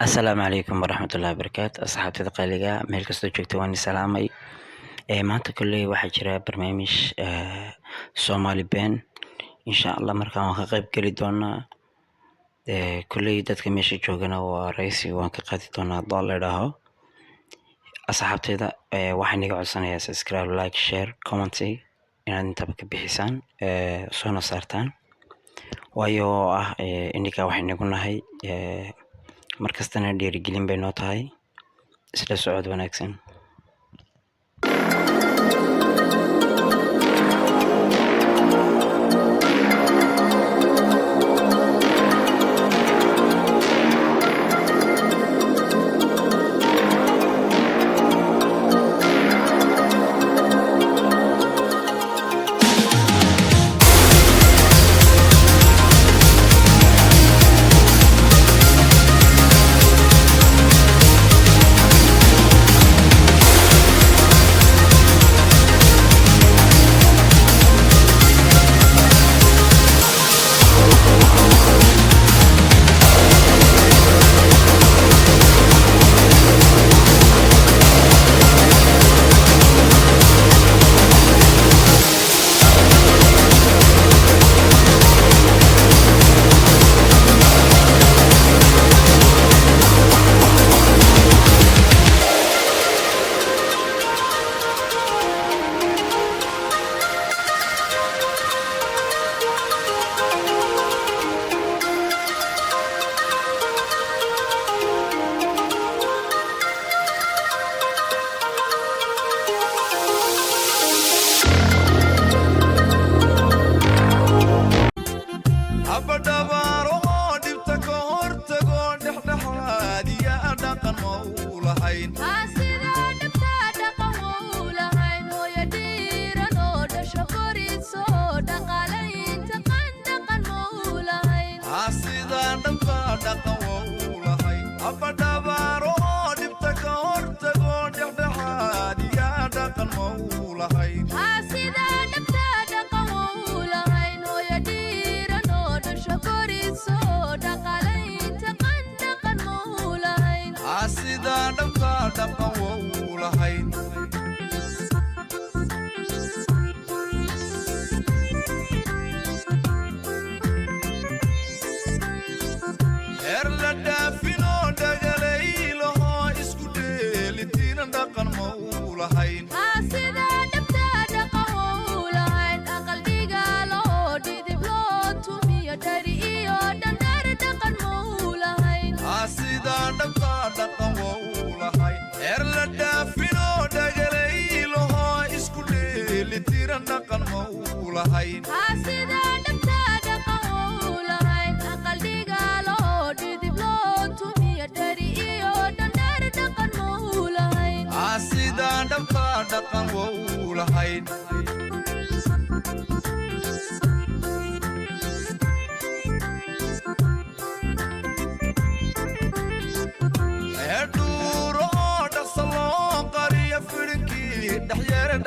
السلام عليكم ورحمة الله وبركاته أصحابتي قاليقة مeel kastoo joogto waan salaamay maanta kulley waxaa jira barnaamij Somali Band insha Allah markaan waan ka qayb gali doonaa kulley dadka meesha joogana waa raysi waan ka qaadi doonaa haddii la idhaaho asxaabteyda waxaan iga codsanayaa subscribe like share comment inaad intaba ka bixisaan soona saartaan waayo ah ininka waxaan nagu nahay markastana dhiirigelin bay noo tahay isla socod wanaagsan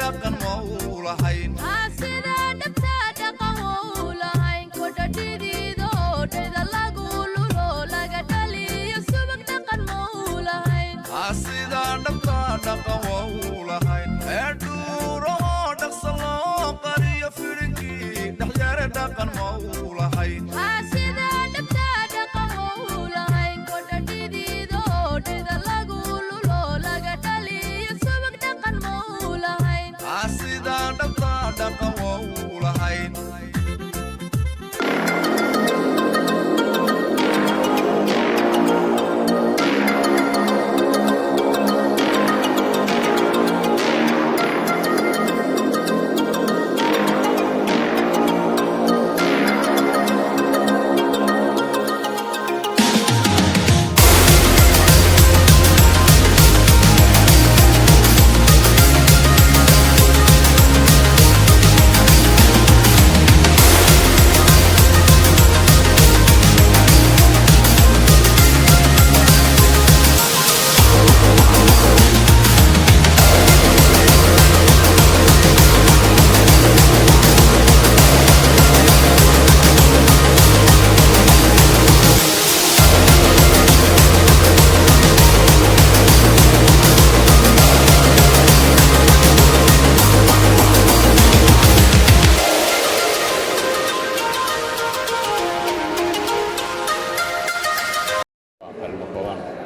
dhaqan ma u lahayn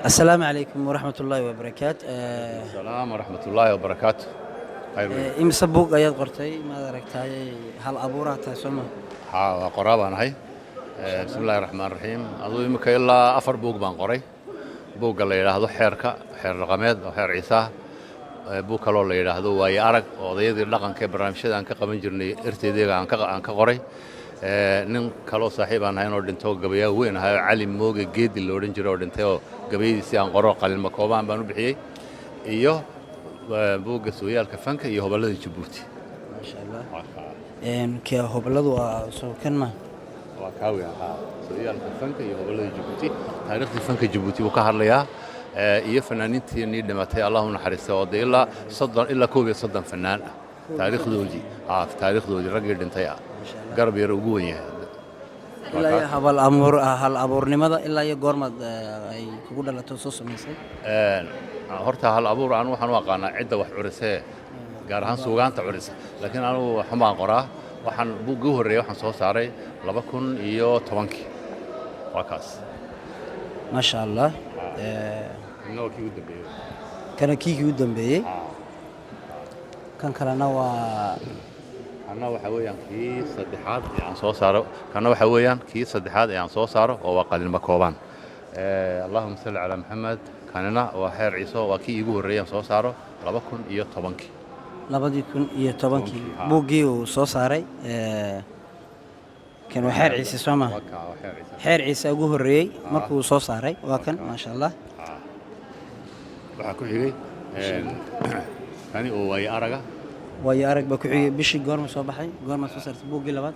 السلام عليكم ورحمة الله وبركاته. السلام ورحمة الله وبركاته. خير. إمس بوق أياد قرتي ما دركتاي هل أبورات سما. ها قرابة أنا هاي. بسم الله الرحمن الرحيم. أظن إمك إلا أفر بوق بان قري. بوق اللي يلاحظوا حيرك حير رقمات أو حير عيسى. بوق اللي يلاحظوا ويا أرق وضيق اللقن كبرنامج شذا أنك قبل جرني ارتدي أنك قري. nin kaloo saaxiib aan ahayn oo dhintoo gabayaa weyn ahaa cali mooge geedi la odhan jiray oo dhintay oo gabayadiisii aan qoro qalin makoobaan baan u bixiyey iyo buugga sooyaalka fanka iyo hobalada Jabuuti. Masha Allah. Kee hobaladu waa soo kan ma waa kaawi ahaa sooyaalka fanka iyo hobalada Jabuuti taariikhda fanka Jabuuti uu ka hadlayaa iyo fanaaniintii dhimatay Allahu naxariisto oo ilaa 30 ilaa 31 fanaan taariikhdoodii raggii dhintay garab yar ugu weyn yahay ilaa hal abuurnimada ilaa iyo goormad ay kugu dhalato soo sameysay horta hal abuur aan waxaan u aqaanaa cidda wax curisay gaar ahaan suugaanta curisa laakiin anigu waxaan qoraa waxaan buugga u horeeyay waxaan soo saaray 2010 waa kaas Masha Allah kana kii u dambeeyay kan kalena waa أنا وحويان كي صدحات يعني صوصارو كنا وحويان كي صدحات يعني صوصارو وقال المكوبان اللهم صل على محمد كاننا وحير عيسى وكي يقول ريان صوصارو لبكون إياه طبنكي لبديكون إياه طبنكي بوجي وصوصاري كان وحير عيسى سما حير عيسى أقول الري مركو صوصاري وكان ما شاء الله وحكوا حقي يعني ويا أرجع ويا أرق بكوعي بشي قرم صباحي قرم صار تبوق لبعض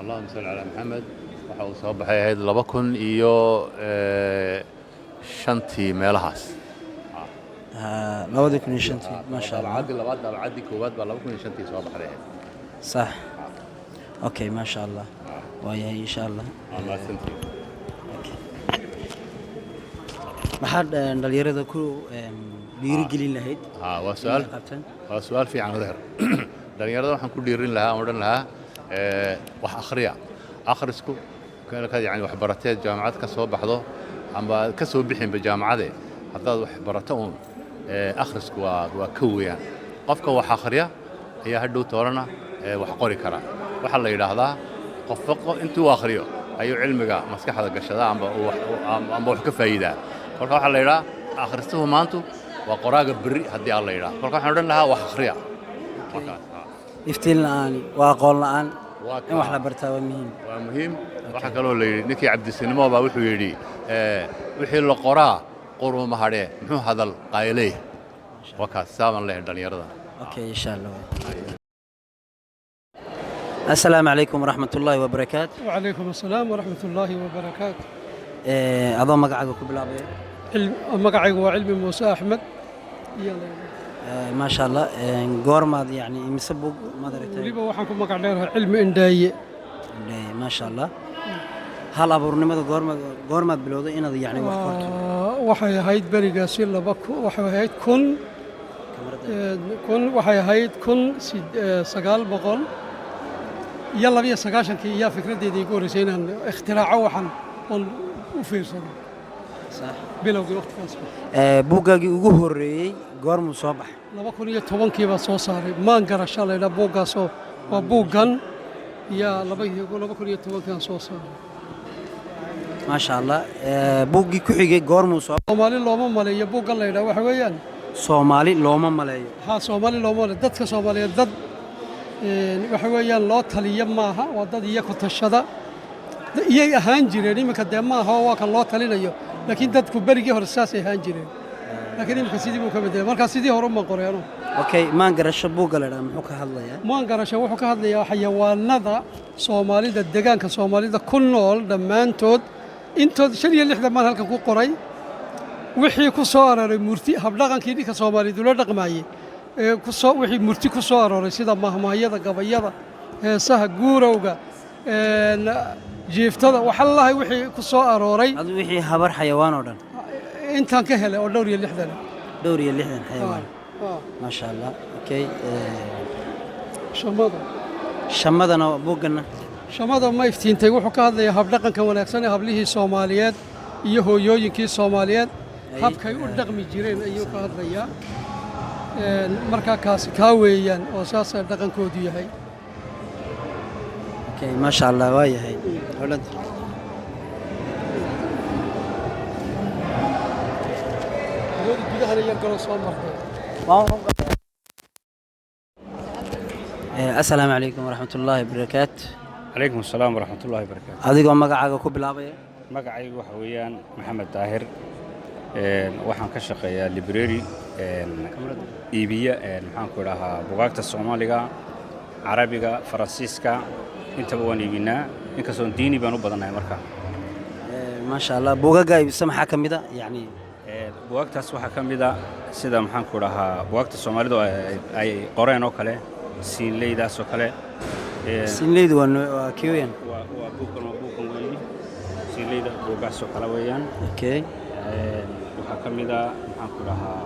اللهم صل على محمد وحاول صباحي هيد لبكون إياه شنتي ملهاس لودك من شنتي ما شاء الله عادي لبعض عادي كوبات لبكون شنتي صباح عليه صح أوكي ما شاء الله ويا إن شاء الله الله سنتي ما حد نليرده كله dhiirigelin lahayd waa su'aal fiican wadaar dhalinyarada waxaan ku dhiirin lahaa oo dhan lahaa wax akhrisku kana yani wax barateed jaamacad ka soo baxdo ama ka soo bixin jaamacade haddaad wax barato uun akhrisku waa ka weeyaan qofka wax akhriya ayaa hadhow toorana wax qori kara waxa la yiraahdaa qofka intuu akhriyo ayuu cilmiga maskaxda gashada amba wax ka faa'iidaa marka waxa la yiraahdaa akhristuhu maantu وقراءة بري هدي الله يراه كل كان عندنا لها وخريا يفتين الآن وأقول الآن وإحنا برتاوى مهم وحكى له اللي نكي عبد السينما وبوحي يدي وحي القراء قروا مهاري محو هذا القايليه وكاس سام الله يدني يرضى أوكي إن شاء الله السلام عليكم ورحمة الله وبركاته وعليكم السلام ورحمة الله وبركاته أظن مقعدك بالعربية مقعي هو علمي موسى أحمد ما شاء الله قورماد يعني مسبوق ما دريت وليبا وحنكم مقع لها علم إنداي ما شاء الله هل أبورنمada قورماد bilowday inaad يعني wax qorto waxay ahayd barigaasi waxay ahayd kun waxay ahayd 1900 iyo 29 iyo fikradeedii ugu horeysay inaan ikhtiraaco waxan oo u fiirsado صح bilowgii waqtigaas buugaagii ugu horeeyay goormu soo baxay 2010kii baa soo saaray maan garasho leeyahay buugaas oo waa buugan ya 2010kii soo saaray ما شاء الله buuggii ku xigay goormu soo Soomaali looma maleeyo buugan leeyahay waxa weeyaan Soomaali looma maleeyo Soomaali looma maleeyo dadka Soomaaliyeed dad waxa weeyaan loo taliyo maaha waa dad iyaga tashada iyay ahaan jireen iminka de maaha waa kan loo talinayo laakiin dadku barigii hore saas ay ahaan jireen laakiin iminka sidii buu ka bedelay marka sidii hore ma qoreeno okay maan garasho buugga leeyahay muxuu ka hadlayaa maan garasho wuxuu ka hadlayaa xayawaanada Soomaalida deegaanka Soomaalida ku nool dhamaantood intood 56 maan halkan ku qoray wixii ku soo araray murti habdhaqankii dhika Soomaalidu la dhaqmaayay ku soo wixii murti ku soo araray sida mahmaayada gabayada heesaha guurowga jiiftada waxa la wixii ku soo arooray adu wixii habar xayawaan oo dhan intaan ka helay oo dhowr iyo 60 xayawaan ma sha Allah okay shamadana buugana shamada ma iftiintay wuxuu ka hadlayaa habdhaqanka wanaagsan ee hablihii Soomaaliyeed iyo hooyooyinkii Soomaaliyeed habkay u dhaqmi jireen ayuu ka hadlayaa markaa kaasi kaa weeyaan oo saas dhaqankoodu yahay okay ma sha Allah waa yahay dawlad gudaha yar galo soo martay assalaamu calaykum waraxmatullaahi wabarakaatu عليكم السلام ورحمة الله وبركاته. adigoo magacaaga ku bilaabaya magacaygu waxa weeyaan maxamed daahir waxaan ka shaqeeyaa library iibiya maxaan ku dhahaa buugaagta Soomaaliga Carabiga Faransiiska intaba waan iibinaa inkastoo diini baan u badanahay marka ma sha Allah buugaga iibisa maxaa kamid ah yani buugaagtaas waxaa kamid ah sida maxaan ku dhahaa buugaagta Soomaalidu ay qoreen oo kale siinleydaas oo kale siinleydu waa kiyoyan waa buugan weeyii siinleyda buugaas oo kale weeyaan okay waxaa kamid ah maxaan ku dhahaa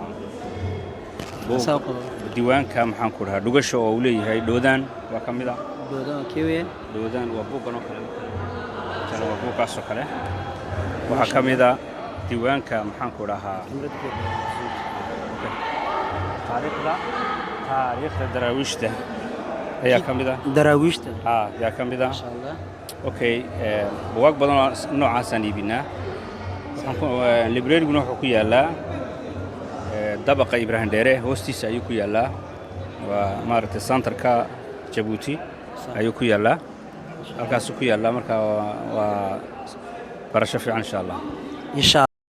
diiwaanka maxaan ku dhahaa dhugasho oo uu leeyahay dhoodaan waa kamid ah dhoodaan waa buugan oo kale tana waa buugaas oo kale waxaa kamid ah diiwaanka maxaan ku dhahaa taariikhda daraawiishta ayaa kamid ah daraawiishta yaa kamid ah okay buugaag badan oo noocaasaan iibinaa libraryguna wuxuu ku yaalaa dabaqa Ibrahim Dheere hoostiisa ayuu ku yaalaa waa maaragtay centerka Djibouti ayuu ku yaalaa halkaas ku yaalaa marka waa barasho fiican insha Allah